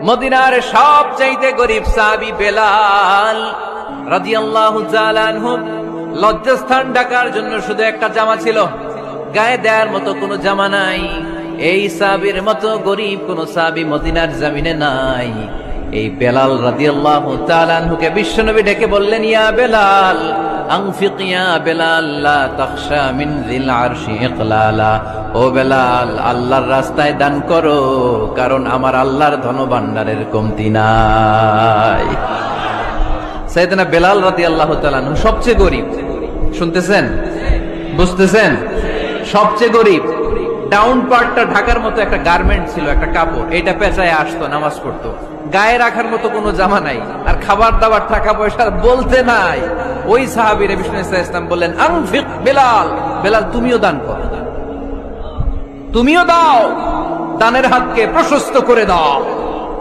মদিনার সবচাইতে গরিব সাহাবী বেলাল রাদিয়াল্লাহু তাআলা আনহু লজ্জাস্থান ঢাকার জন্য শুধু একটা জামা ছিল, গায়ে দেওয়ার মতো কোনো জামা নাই। এই সাহাবীর মতো গরিব কোন সাহাবী মদিনার জমিনে নাই। এই বেলাল রাদিয়াল্লাহু তাআলা আনহুকে বিশ্বনবী ডেকে বললেন, ইয়া বেলাল আনফিক ইয়া বেলাল লা তাখশা মিন যিল আরশি ইকলালা। ও বেলাল, আল্লাহর রাস্তায় দান করো, কারণ আমার আল্লাহর ধনভাণ্ডারের কমতি নাই। সাইয়েদনা বেলাল রাদিয়াল্লাহু তাআলা আনহু সবচেয়ে গরিব। শুনতেছেন, বুঝতেছেন? সবচেয়ে গরিব। ডাউন পার্টটা ঢাকার মতো একটা গার্মেন্ট ছিল, একটা কাপড়, এটা পেঁচায় আসতো, নামাজ পড়তো। গায়ে রাখার মতো কোনো জামা নাই, আর খাবার দাবার টাকা পয়সা বলতে নাই। ওই সাহাবীর বিষ্ণু ইসলাম বললেন, আনফিক বেলাল, বেলাল তুমিও দান করো, তুমিও দাও, দানের হাতকে প্রশস্ত করে দাও।